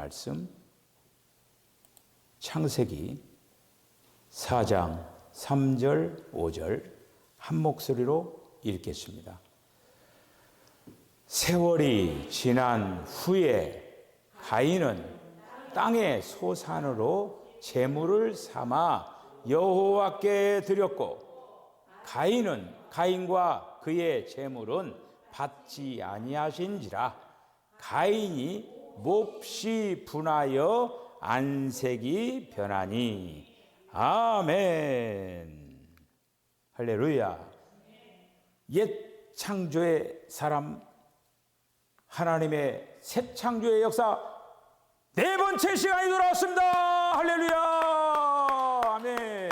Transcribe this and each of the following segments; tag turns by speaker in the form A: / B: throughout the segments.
A: 말씀 창세기 4장 3절 5절 한 목소리로 읽겠습니다. 세월이 지난 후에 가인은 땅의 소산으로 제물을 삼아 여호와께 드렸고 가인과 그의 제물은 받지 아니하신지라. 가인이 몹시 분하여 안색이 변하니. 아멘. 할렐루야. 옛 창조의 사람, 하나님의 새 창조의 역사 네 번째 시간이 돌아왔습니다. 할렐루야. 아멘.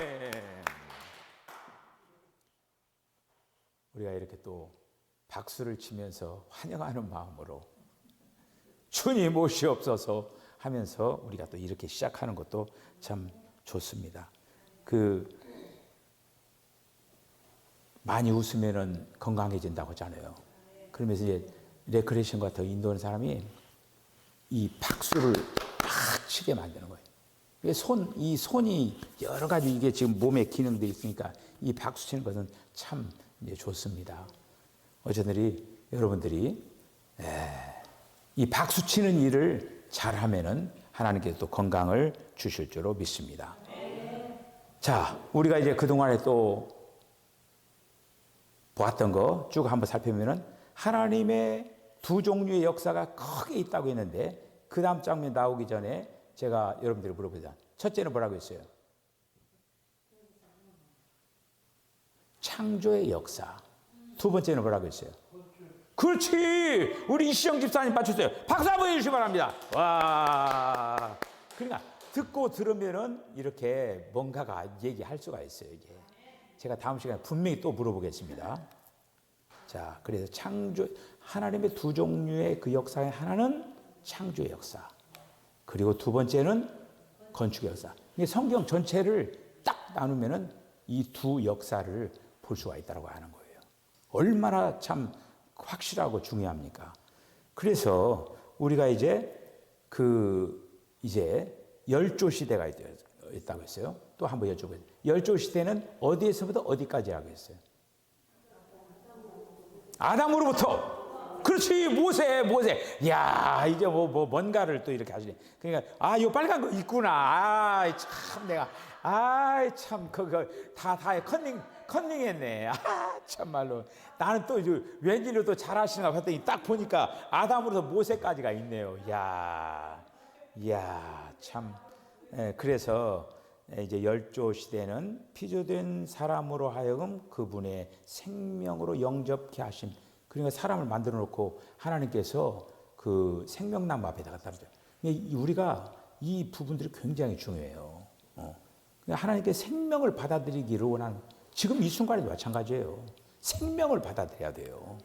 A: 우리가 이렇게 또 박수를 치면서 환영하는 마음으로 주님 오시옵소서 하면서 우리가 또 이렇게 시작하는 것도 참 좋습니다. 많이 웃으면은 건강해진다고 하잖아요. 그러면서 이제 레크레이션 같은 인도하는 사람이 이 박수를 막 치게 만드는 거예요. 이 손이 여러 가지 이게 지금 몸에 기능들이 있으니까 이 박수 치는 것은 참 이제 좋습니다. 어쨌든 여러분들이 이 박수 치는 일을 잘하면은 하나님께서 또 건강을 주실 줄로 믿습니다. 자, 우리가 이제 그동안에 또 보았던 거 쭉 한번 살펴보면은 하나님의 두 종류의 역사가 크게 있다고 했는데 그 다음 장면 나오기 전에 제가 여러분들이 물어보자. 첫째는 뭐라고 했어요? 창조의 역사. 두 번째는 뭐라고 했어요? 그렇지! 우리 이시영 집사님 맞췄어요. 박수 한번 해주시기 바랍니다. 와. 그러니까 듣고 들으면은 이렇게 뭔가가 얘기할 수가 있어요, 이게. 제가 다음 시간에 분명히 또 물어보겠습니다. 자, 그래서 하나님의 두 종류의 그 역사의 하나는 창조의 역사. 그리고 두 번째는 건축의 역사. 성경 전체를 딱 나누면은 이 두 역사를 볼 수가 있다고 하는 거예요. 얼마나 참 확실하고 중요합니까? 그래서 우리가 이제 열조 시대가 있다고 했어요. 또 한번 여쭤보세요. 열조 시대는 어디에서부터 어디까지라고 했어요? 아담으로부터. 그렇지, 모세. 야, 이제 뭔가를 또 이렇게 하시네. 그러니까, 요 빨간 거 있구나. 그거 다 컨닝했네. 참말로. 나는 또 왠지로 또 잘하시나 봤더니 딱 보니까 아담으로부터 모세까지가 있네요. 야, 참. 그래서 이제 열조 시대는 피조된 사람으로 하여금 그분의 생명으로 영접케 하심. 그러니까 사람을 만들어 놓고 하나님께서 그 생명나무 앞에다가 따르죠. 우리가 이 부분들이 굉장히 중요해요. 하나님께 생명을 받아들이기를 원하는, 지금 이 순간에도 마찬가지예요. 생명을 받아들여야 돼요.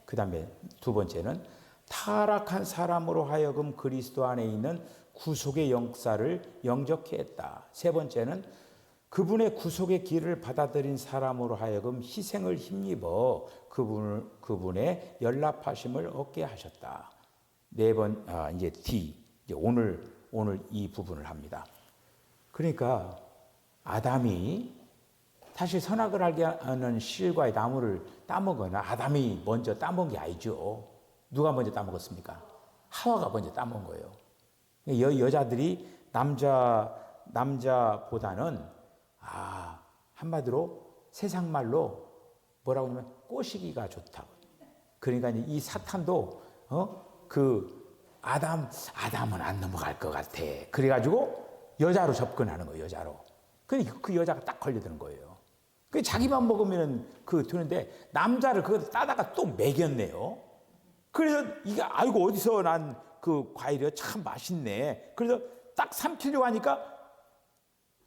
A: 그 다음에 두 번째는 타락한 사람으로 하여금 그리스도 안에 있는 구속의 역사를 영접케 했다. 세 번째는 그분의 구속의 길을 받아들인 사람으로 하여금 희생을 힘입어 그분의 연락하심을 얻게 하셨다. 이제 D, 이제 오늘 이 부분을 합니다. 그러니까 아담이 사실 선악을 알게 하는 실과의 나무를 따먹거나 아담이 먼저 따먹은 게 아니죠. 누가 먼저 따먹었습니까? 하와가 먼저 따먹은 거예요. 여자들이 남자보다는 한마디로 세상 말로 뭐라고 하냐면 꼬시기가 좋다고. 그러니까 이 사탄도 아담은 안 넘어갈 것 같아. 그래가지고 여자로 접근하는 거예요. 여자로. 그러니까 그 여자가 딱 걸려드는 거예요. 그 자기만 먹으면 되는데 남자를 그거 따다가 또 먹였네요. 그래서 이게 아이고 어디서 난 그 과일이 참 맛있네. 그래서 딱 삼키려고 하니까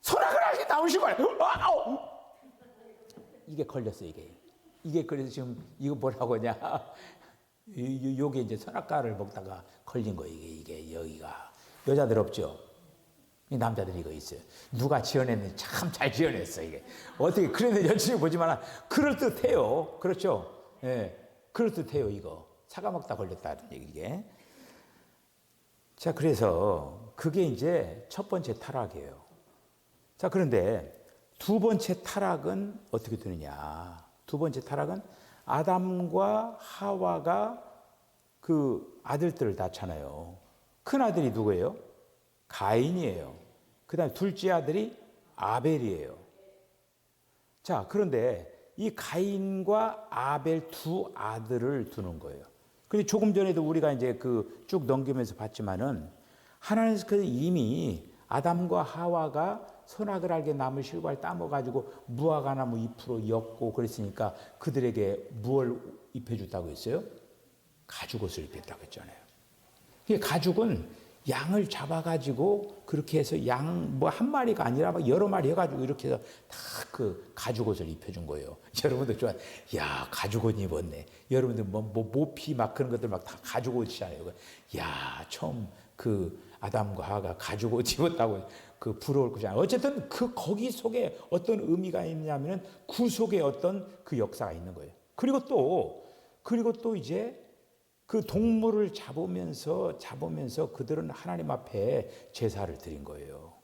A: 선악을 알게 나오신 거예요. 이게 걸렸어, 이게 그래서 지금 이거 뭐라고 하냐. 요게 이제 선악과를 먹다가 걸린 거예요, 이게 여기가. 여자들 없죠? 남자들이 이거 있어요. 누가 지어냈는지 참 잘 지어냈어, 이게. 어떻게, 그래도 열심히 보지만, 그럴듯해요. 그렇죠? 예. 그럴듯해요, 이거. 사과 먹다 걸렸다는 얘기, 이게. 자, 그래서 그게 이제 첫 번째 타락이에요. 자, 그런데 두 번째 타락은 어떻게 되느냐? 두 번째 타락은 아담과 하와가 그 아들들을 낳잖아요. 큰 아들이 누구예요? 가인이에요. 그 다음에 둘째 아들이 아벨이에요. 자, 그런데 이 가인과 아벨 두 아들을 두는 거예요. 근데 조금 전에도 우리가 이제 그 쭉 넘기면서 봤지만은 하나님께서 이미 아담과 하와가 선악을 알게 나무 실과를 따먹어가지고 무화과 나무 잎으로 엮고 그랬으니까 그들에게 무엇을 입혀줬다고 했어요? 가죽옷을 입혔다고 했잖아요. 이 가죽은 양을 잡아가지고 그렇게 해서 양 뭐 한 마리가 아니라 막 여러 마리 해가지고 이렇게 해서 다 그 가죽옷을 입혀준 거예요. 여러분들 좋아, 야 가죽옷 입었네. 여러분들 뭐 모피 막 그런 것들 막 다 가죽옷이잖아요. 야 처음 그 아담과 하와가 가죽옷 입었다고 그 부러울 거잖아요. 어쨌든 그 거기 속에 어떤 의미가 있냐면은 구속의 어떤 그 역사가 있는 거예요. 그리고 또 이제 그 동물을 잡으면서 그들은 하나님 앞에 제사를 드린 거예요.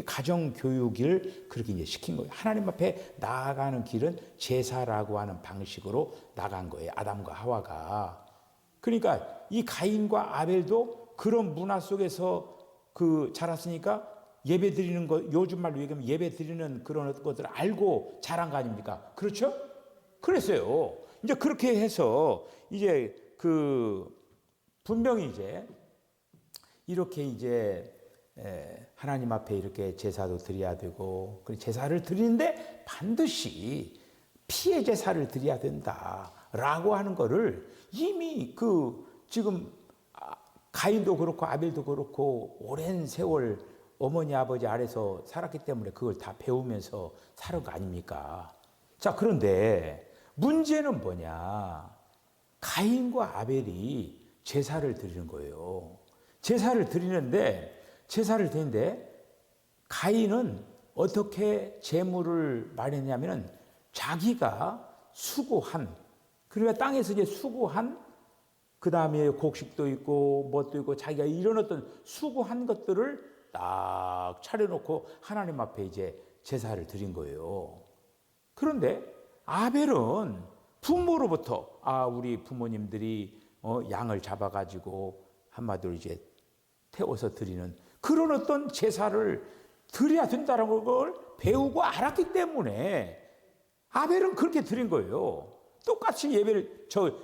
A: 가정 교육을 그렇게 이제 시킨 거예요. 하나님 앞에 나아가는 길은 제사라고 하는 방식으로 나간 거예요. 아담과 하와가. 그러니까 이 가인과 아벨도 그런 문화 속에서 그 자랐으니까 예배 드리는 거, 요즘 말로 얘기하면 예배 드리는 그런 것들을 알고 자란 거 아닙니까? 그렇죠? 그랬어요. 이제 그렇게 해서 이제 그 분명히 이제 이렇게 이제 하나님 앞에 이렇게 제사도 드려야 되고 그 제사를 드리는데 반드시 피의 제사를 드려야 된다라고 하는 거를 이미 그 지금 가인도 그렇고 아벨도 그렇고 오랜 세월 어머니 아버지 아래서 살았기 때문에 그걸 다 배우면서 살은 거 아닙니까? 자, 그런데 문제는 뭐냐? 가인과 아벨이 제사를 드리는 거예요. 제사를 드리는데 가인은 어떻게 제물을 마련했냐면은 자기가 수고한, 그러니까 땅에서 이제 수고한, 그 다음에 곡식도 있고 뭣도 있고 자기가 이런 어떤 수고한 것들을 딱 차려놓고 하나님 앞에 이제 제사를 드린 거예요. 그런데 아벨은 부모로부터 우리 부모님들이 양을 잡아가지고 한마디로 이제 태워서 드리는 그런 어떤 제사를 드려야 된다는 걸 배우고 알았기 때문에 아벨은 그렇게 드린 거예요. 똑같이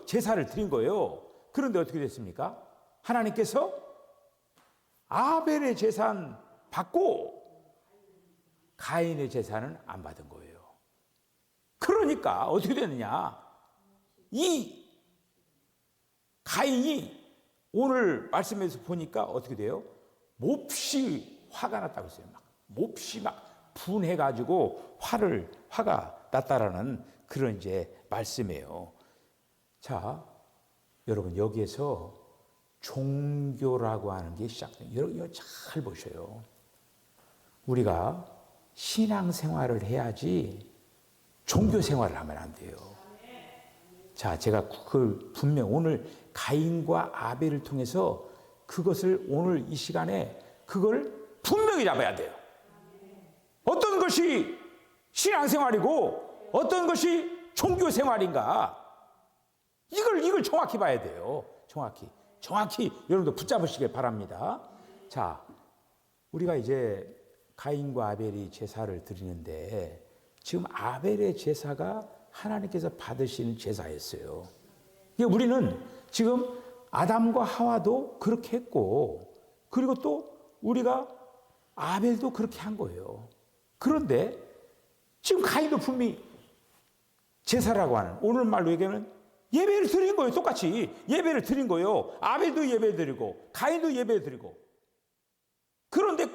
A: 제사를 드린 거예요. 그런데 어떻게 됐습니까? 하나님께서 아벨의 제사는 받고 가인의 제사는 안 받은 거예요. 그러니까 어떻게 됐느냐? 이 가인이 오늘 말씀에서 보니까 어떻게 돼요? 몹시 화가 났다고 했어요. 몹시 분해가지고 화가 났다라는 그런 이제 말씀이에요. 자, 여러분 여기에서 종교라고 하는 게 시작돼요. 여러분 이거 잘 보셔요. 우리가 신앙생활을 해야지 종교생활을 하면 안 돼요. 자, 제가 그걸 분명 오늘 가인과 아벨을 통해서 그것을 오늘 이 시간에 그걸 분명히 잡아야 돼요. 어떤 것이 신앙생활이고 어떤 것이 종교생활인가? 이걸 정확히 봐야 돼요. 정확히 여러분들 붙잡으시길 바랍니다. 자, 우리가 이제 가인과 아벨이 제사를 드리는데 지금 아벨의 제사가 하나님께서 받으시는 제사였어요. 우리는 지금 아담과 하와도 그렇게 했고 그리고 또 우리가 아벨도 그렇게 한 거예요. 그런데 지금 가인도 분명히 제사라고 하는 오늘 말로 얘기하면 예배를 드린 거예요. 똑같이 예배를 드린 거예요. 아벨도 예배 드리고 가인도 예배 드리고 그런데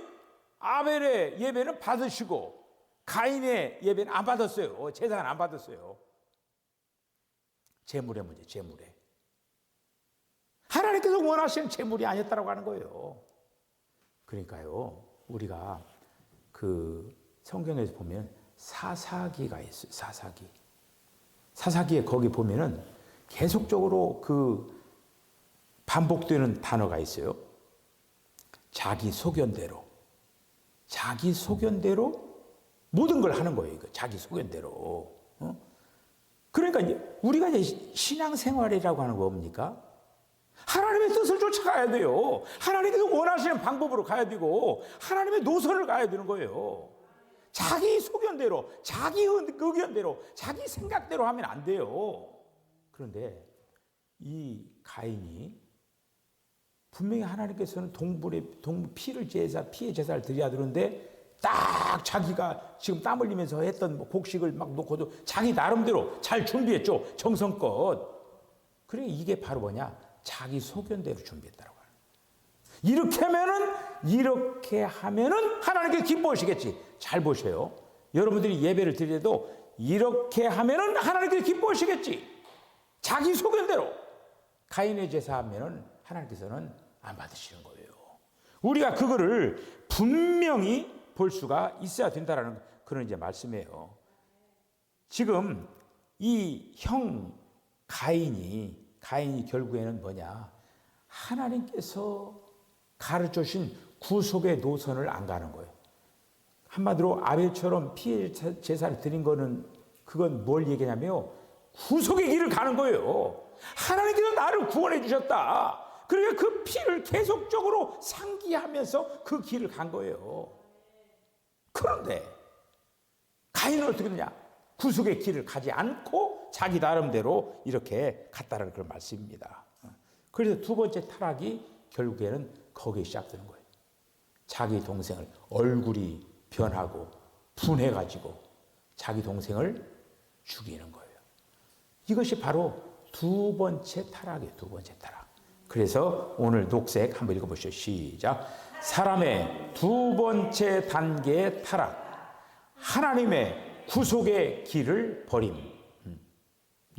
A: 아벨의 예배는 받으시고 가인의 예배는 안 받았어요. 제사는 안 받았어요. 제물의 문제, 제물의. 하나님께서 원하시는 제물이 아니었다고 하는 거예요. 그러니까요, 우리가 그 성경에서 보면 사사기가 있어요. 사사기에 거기 보면은 계속적으로 그 반복되는 단어가 있어요. 자기 소견대로 모든 걸 하는 거예요. 이거 자기 소견대로. 그러니까 이제 우리가 이제 신앙생활이라고 하는 거 뭡니까? 하나님의 뜻을 쫓아가야 돼요. 하나님께서 원하시는 방법으로 가야 되고 하나님의 노선을 가야 되는 거예요. 자기 소견대로, 자기 의견대로, 자기 생각대로 하면 안 돼요. 그런데 이 가인이 분명히 하나님께서는 피의 제사를 드려야 되는데 딱 자기가 지금 땀 흘리면서 했던 곡식을 막 놓고도 자기 나름대로 잘 준비했죠. 정성껏. 그래 이게 바로 뭐냐? 자기 소견대로 준비했다고 하는 거예요. 이렇게 하면은 하나님께서 기뻐하시겠지. 잘 보세요. 여러분들이 예배를 드려도 이렇게 하면은 하나님께서 기뻐하시겠지. 자기 소견대로 가인의 제사하면은 하나님께서는 안 받으시는 거예요. 우리가 그거를 분명히 볼 수가 있어야 된다라는 그런 이제 말씀이에요. 지금 이 형 가인이 결국에는 뭐냐? 하나님께서 가르쳐 주신 구속의 노선을 안 가는 거예요. 한마디로 아벨처럼 피해 제사를 드린 거는 그건 뭘 얘기냐면요. 구속의 길을 가는 거예요. 하나님께서 나를 구원해 주셨다. 그러니까 그 피를 계속적으로 상기하면서 그 길을 간 거예요. 그런데 가인은 어떻게 되냐? 구속의 길을 가지 않고 자기 나름대로 이렇게 갔다는 그런 말씀입니다. 그래서 두 번째 타락이 결국에는 거기에 시작되는 거예요. 자기 동생을 얼굴이 변하고 분해가지고 자기 동생을 죽이는 거예요. 이것이 바로 두 번째 타락이에요. 두 번째 타락. 그래서 오늘 녹색 한번 읽어보시죠. 시작. 사람의 두 번째 단계의 타락. 하나님의 구속의 길을 버림.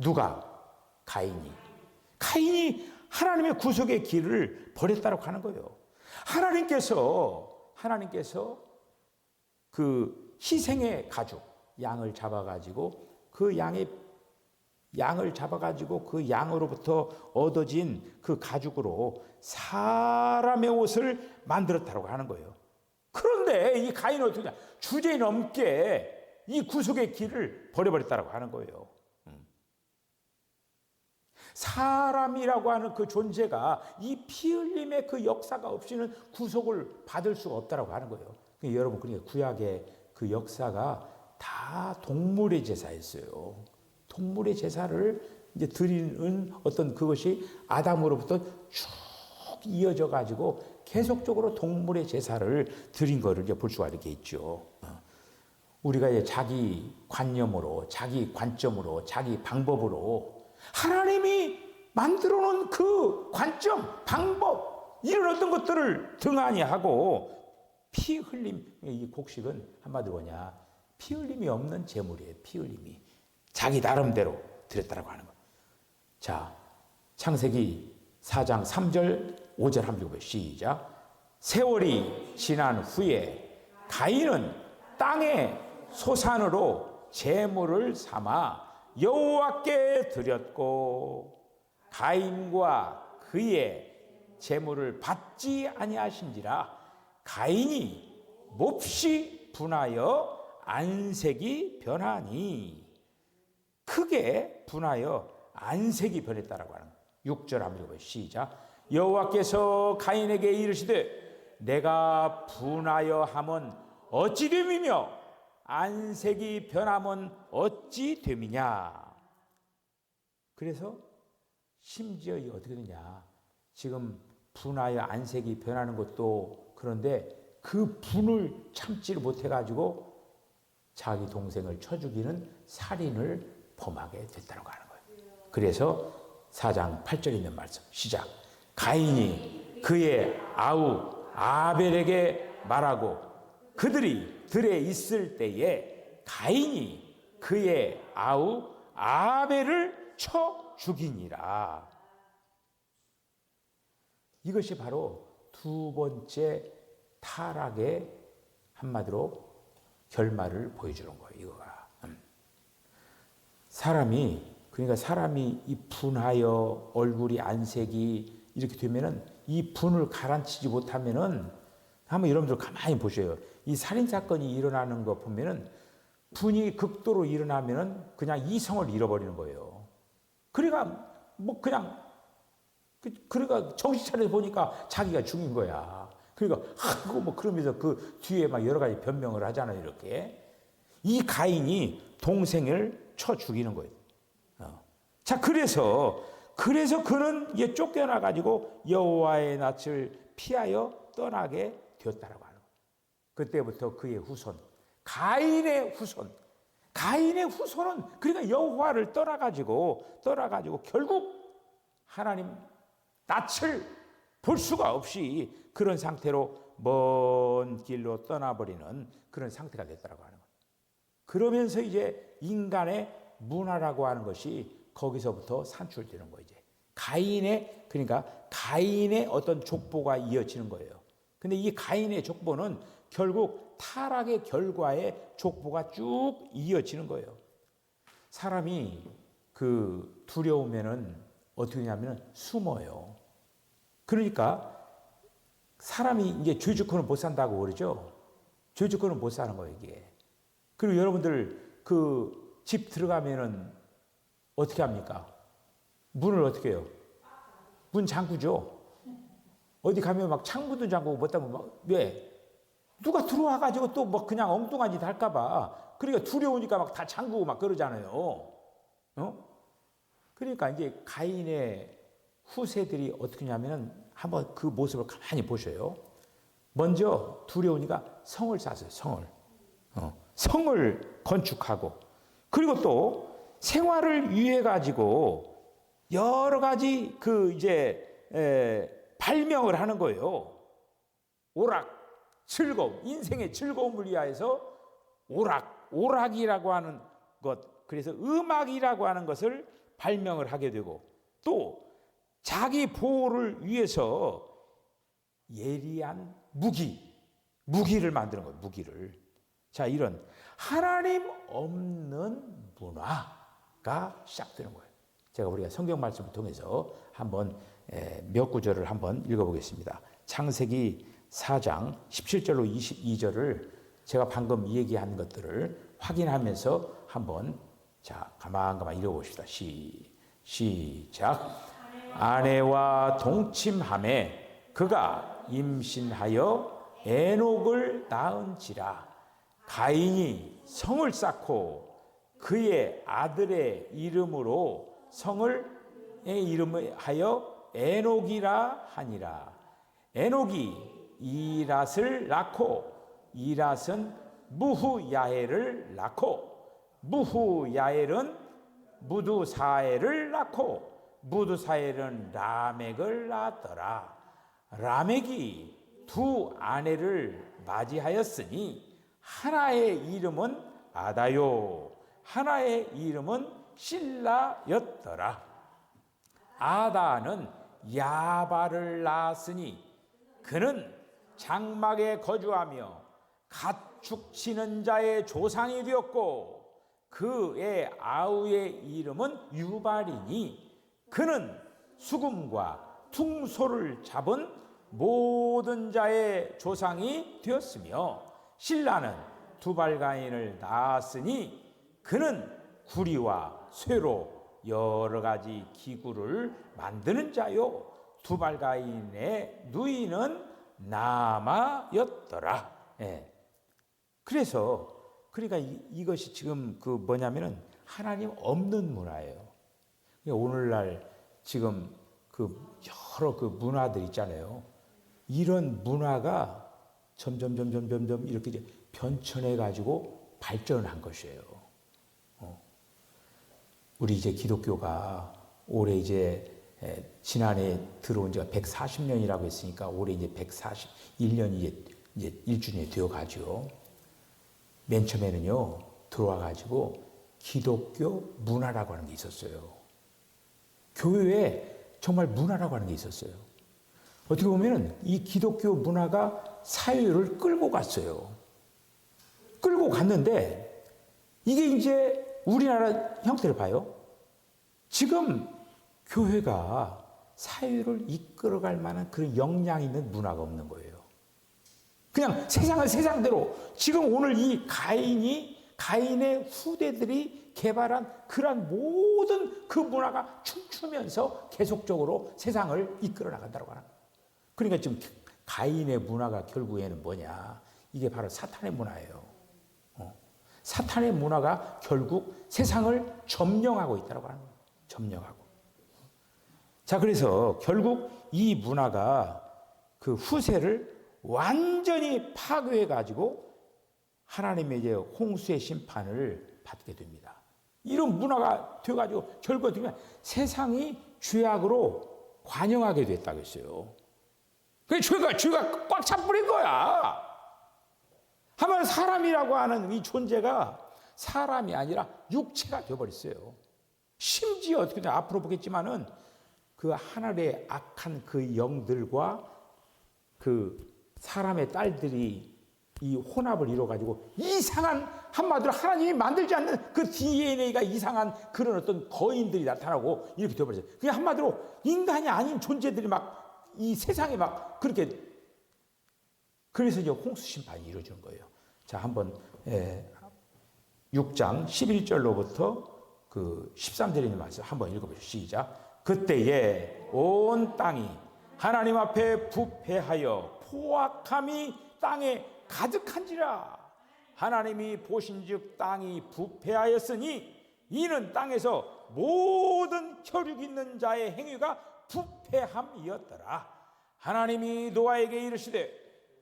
A: 누가? 가인이 하나님의 구속의 길을 버렸다고 하는 거예요. 하나님께서 그 희생의 가죽, 양을 잡아가지고 그 양으로부터 얻어진 그 가죽으로 사람의 옷을 만들었다고 하는 거예요. 그런데 이 가인은 어떻게 주제넘게 이 구속의 길을 버려버렸다고 하는 거예요. 사람이라고 하는 그 존재가 이 피 흘림의 그 역사가 없이는 구속을 받을 수가 없다고 하는 거예요. 여러분, 그러니까 구약의 그 역사가 다 동물의 제사였어요. 동물의 제사를 이제 드리는 어떤 그것이 아담으로부터 쭉 이어져 가지고 계속적으로 동물의 제사를 드린 거를 이제 볼 수가 이렇게 있죠. 우리가 이제 자기 관념으로, 자기 관점으로, 자기 방법으로 하나님이 만들어 놓은 그 관점, 방법, 이런 어떤 것들을 등한히 하고 피 흘림, 이 곡식은 한마디로 뭐냐? 피 흘림이 없는 제물이에요. 피 흘림이. 자기 나름대로 드렸다라고 하는 거예요. 자, 창세기 4장 3절, 5절 한번 읽어보세요. 시작. 세월이 지난 후에 가인은 땅의 소산으로 제물을 삼아 여호와께 드렸고 가인과 그의 제물을 받지 아니하신지라 가인이 몹시 분하여 안색이 변하니 크게 분하여 안색이 변했다라고 하는 거예요. 6절 한번 읽어보세요. 시작. 여호와께서 가인에게 이르시되 내가 분하여 함은 어찌 됨이며 안색이 변함은 어찌 됨이냐. 그래서 심지어 어떻게 되냐, 지금 분하여 안색이 변하는 것도 그런데 그 분을 참지를 못해가지고 자기 동생을 쳐 죽이는 살인을 범하게 됐다고 하는 거예요. 그래서 4장 8절에 있는 말씀 시작. 가인이 그의 아우 아벨에게 말하고 그들이 들에 있을 때에 가인이 그의 아우 아벨을 쳐 죽이니라. 이것이 바로 두 번째 타락의 한마디로 결말을 보여주는 거예요. 이거가 그러니까 사람이 이 분하여 얼굴이 안색이 이렇게 되면은 이 분을 가라앉히지 못하면은 한번 여러분들 가만히 보셔요. 이 살인 사건이 일어나는 거 보면은 분이 극도로 일어나면은 그냥 이성을 잃어버리는 거예요. 그러니까 뭐 그냥 그러니까 정신 차려 보니까 자기가 죽인 거야. 그러니까 아이고 뭐 그러면서 그 뒤에 막 여러 가지 변명을 하잖아요. 이렇게 이 가인이 동생을 쳐 죽이는 거예요. 자 그래서 그는 이제 쫓겨나 가지고 여호와의 낯을 피하여 떠나게 되었다라고 하는 거예요. 그때부터 그의 후손 가인의 후손은 그러니까 여호와를 떠나가지고 결국 하나님 낯을 볼 수가 없이 그런 상태로 먼 길로 떠나버리는 그런 상태가 됐다라고 하는 거예요. 그러면서 이제 인간의 문화라고 하는 것이 거기서부터 산출되는 거예요. 이제 그러니까 가인의 어떤 족보가 이어지는 거예요. 근데 이 가인의 족보는 결국 타락의 결과에 족보가 쭉 이어지는 거예요. 사람이 그 두려우면은 어떻게 하냐면 숨어요. 그러니까 사람이 이제 죄짓고는 못 산다고 그러죠. 죄짓고는 못 사는 거예요, 이게. 그리고 여러분들 그 집 들어가면은 어떻게 합니까? 문을 어떻게 해요? 문 잠그죠. 어디 가면 막 창문도 잠그고 못하면 막 왜? 누가 들어와 가지고 또 뭐 그냥 엉뚱한 짓 할까 봐. 그러니까 두려우니까 막 다 잠그고 막 그러잖아요. 그러니까 이제 가인의 후세들이 어떻게 하냐면은 한번 그 모습을 가만히 보셔요. 먼저 두려우니까 성을 쌓았어요. 성을 건축하고 그리고 또 생활을 위해 가지고 여러 가지 그 이제 발명을 하는 거예요. 즐거움, 인생의 즐거움을 위하여서 오락이라고 하는 것, 그래서 음악이라고 하는 것을 발명을 하게 되고 또 자기 보호를 위해서 예리한 무기를 만드는 거예요. 자, 이런 하나님 없는 문화가 시작되는 거예요. 제가 우리가 성경 말씀을 통해서 한번 몇 구절을 한번 읽어보겠습니다. 창세기 4장 17절로 22절을 제가 방금 얘기한 것들을 확인하면서 한번 자 가만 읽어봅시다. 시작. 아내와 동침함에 그가 임신하여 에녹을 낳은지라. 가인이 성을 쌓고 그의 아들의 이름으로 성을 이름하여 에녹이라 하니라. 에녹이 이랏을 낳고 이랏은 무후야엘을 낳고 무후야엘은 무두사엘을 낳고 무두사엘은 라멕을 낳았더라. 라멕이 두 아내를 맞이하였으니 하나의 이름은 아다요 하나의 이름은 실라였더라. 아다는 야발을 낳았으니 그는 장막에 거주하며 가축 치는 자의 조상이 되었고 그의 아우의 이름은 유발이니 그는 수금과 퉁소를 잡은 모든 자의 조상이 되었으며 신라는 두발가인을 낳았으니 그는 구리와 쇠로 여러 가지 기구를 만드는 자요 두발가인의 누이는 나마였더라. 그래서 그러니까 이것이 지금 그 뭐냐면은 하나님 없는 문화예요. 오늘날 지금 그 여러 그 문화들 있잖아요. 이런 문화가 점점 이렇게 이제 변천해 가지고 발전한 것이에요. 우리 이제 기독교가 올해 이제 지난해 들어온 지가 140년이라고 했으니까 올해 이제 141년이 이제 1주년이 되어 가지고 맨 처음에는요 들어와 가지고 기독교 문화라고 하는 게 있었어요. 교회에 정말 문화라고 하는 게 있었어요. 어떻게 보면은 이 기독교 문화가 사회를 끌고 갔어요. 끌고 갔는데 이게 이제 우리나라 형태를 봐요. 지금 교회가 사회를 이끌어갈 만한 그런 역량 있는 문화가 없는 거예요. 그냥 세상은 세상대로 지금 오늘 이 가인의 후대들이 개발한 그러한 모든 그 문화가 춤추면서 계속적으로 세상을 이끌어 나간다고 하는 거예요. 그러니까 지금 가인의 문화가 결국에는 뭐냐? 이게 바로 사탄의 문화예요. 사탄의 문화가 결국 세상을 점령하고 있다고 하는 거예요. 점령하고. 자, 그래서 결국 이 문화가 그 후세를 완전히 파괴해 가지고 하나님의 이제 홍수의 심판을 받게 됩니다. 이런 문화가 돼 가지고 결국 어떻게 보면 세상이 죄악으로 관영하게 됐다고 했어요. 그 죄가 꽉 차버린 거야. 하면 사람이라고 하는 이 존재가 사람이 아니라 육체가 되어버렸어요. 심지어 어떻게 되나 앞으로 보겠지만은 그 하늘의 악한 그 영들과 그 사람의 딸들이 이 혼합을 이뤄가지고 이상한, 한마디로 하나님이 만들지 않는 그 DNA가 이상한 그런 어떤 거인들이 나타나고 이렇게 되어버렸어요. 그게 한마디로 인간이 아닌 존재들이 막 이 세상에 막 그렇게, 그래서 이제 홍수 심판이 이루어지는 거예요. 자, 한번 6장 11절로부터 그 13절에 있는 말씀 한번 읽어보시죠. 시작. 그때에 온 땅이 하나님 앞에 부패하여 포악함이 땅에 가득한지라. 하나님이 보신즉 땅이 부패하였으니 이는 땅에서 모든 혈육 있는 자의 행위가 부패함이었더라. 하나님이 노아에게 이르시되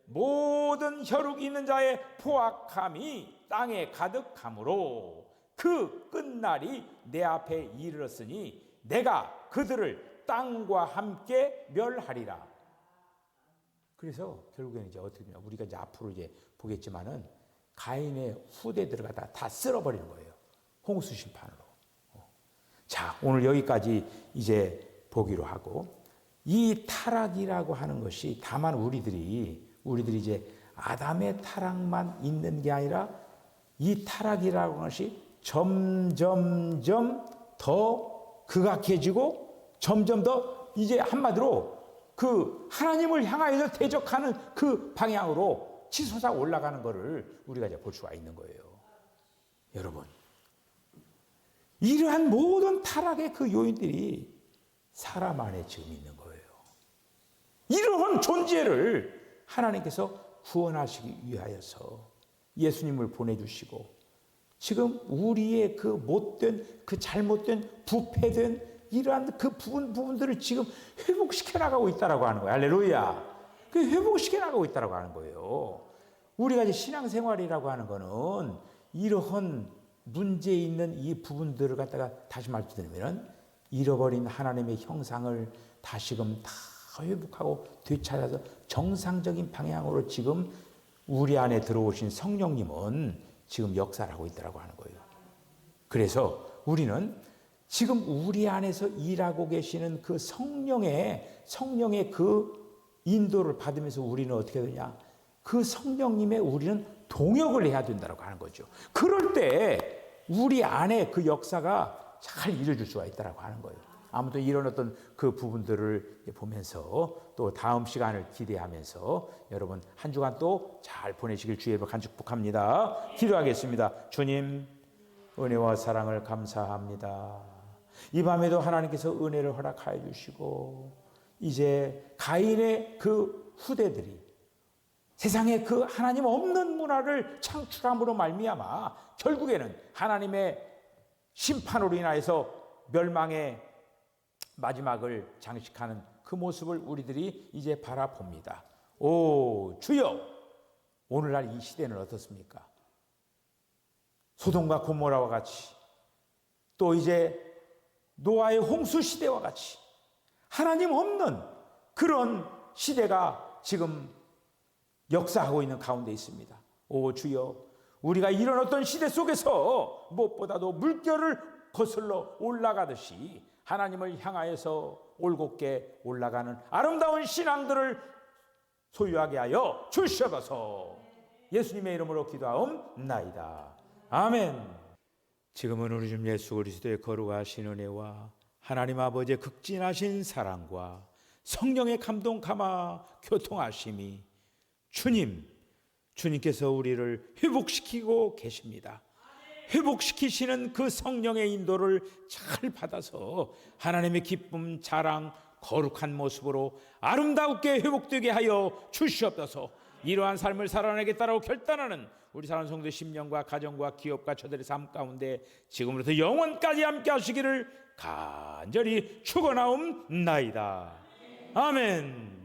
A: 모든 혈육 있는 자의 포악함이 땅에 가득함으로 그 끝날이 내 앞에 이르렀으니 내가 그들을 땅과 함께 멸하리라. 그래서 결국에는 이제 어떻게 되냐, 우리가 이제 앞으로 이제 보겠지만은 가인의 후대들을 갖다 다 쓸어버리는 거예요. 홍수 심판으로. 자, 오늘 여기까지 이제 보기로 하고, 이 타락이라고 하는 것이 다만 우리들이 이제 아담의 타락만 있는 게 아니라 이 타락이라고 하는 것이 점점점 더 극악해지고 점점 더 이제 한마디로 그 하나님을 향하여서 대적하는 그 방향으로 치솟아 올라가는 것을 우리가 이제 볼 수가 있는 거예요. 여러분, 이러한 모든 타락의 그 요인들이 사람 안에 지금 있는 거예요. 이러한 존재를 하나님께서 구원하시기 위하여서 예수님을 보내주시고 지금 우리의 그 못된, 그 잘못된, 부패된 이러한 그 부분들을 지금 회복시켜 나가고 있다라고 하는 거예요. 할렐루야. 그 회복시켜 나가고 있다라고 하는 거예요. 우리가 이제 신앙생활이라고 하는 거는 이러한 문제 있는 이 부분들을 갖다가 다시 말씀드리면 잃어버린 하나님의 형상을 다시금 다 회복하고 되찾아서 정상적인 방향으로 지금 우리 안에 들어오신 성령님은 지금 역사를 하고 있다고 하는 거예요. 그래서 우리는 지금 우리 안에서 일하고 계시는 그 성령의 그 인도를 받으면서 우리는 어떻게 되냐? 그 성령님의 우리는 동역을 해야 된다고 하는 거죠. 그럴 때 우리 안에 그 역사가 잘 이루어질 수가 있다고 하는 거예요. 아무튼 이런 어떤 그 부분들을 보면서 또 다음 시간을 기대하면서 여러분 한 주간 또 잘 보내시길 주의 복 축복합니다. 기도하겠습니다. 주님, 은혜와 사랑을 감사합니다. 이 밤에도 하나님께서 은혜를 허락하여 주시고 이제 가인의 그 후대들이 세상에 그 하나님 없는 문화를 창출함으로 말미암아 결국에는 하나님의 심판으로 인하여서 멸망의 마지막을 장식하는 그 모습을 우리들이 이제 바라봅니다. 오 주여, 오늘날 이 시대는 어떻습니까? 소돔과 고모라와 같이 또 이제 노아의 홍수 시대와 같이 하나님 없는 그런 시대가 지금 역사하고 있는 가운데 있습니다. 오 주여, 우리가 이런 어떤 시대 속에서 무엇보다도 물결을 거슬러 올라가듯이 하나님을 향하여서 올곧게 올라가는 아름다운 신앙들을 소유하게 하여 주시옵소서. 예수님의 이름으로 기도하옵나이다. 아멘. 지금은 우리 주 예수 그리스도의 거룩하신 은혜와 하나님 아버지의 극진하신 사랑과 성령의 감동 감화 교통하심이 주님 주님께서 우리를 회복시키고 계십니다. 회복시키시는 그 성령의 인도를 잘 받아서 하나님의 기쁨, 자랑, 거룩한 모습으로 아름답게 회복되게 하여 주시옵소서. 이러한 삶을 살아내겠다라고 결단하는 우리 사랑하는 성도 심령과 가정과 기업과 저들의 삶 가운데 지금부터 영원까지 함께 하시기를 간절히 축원하옵나이다. 아멘.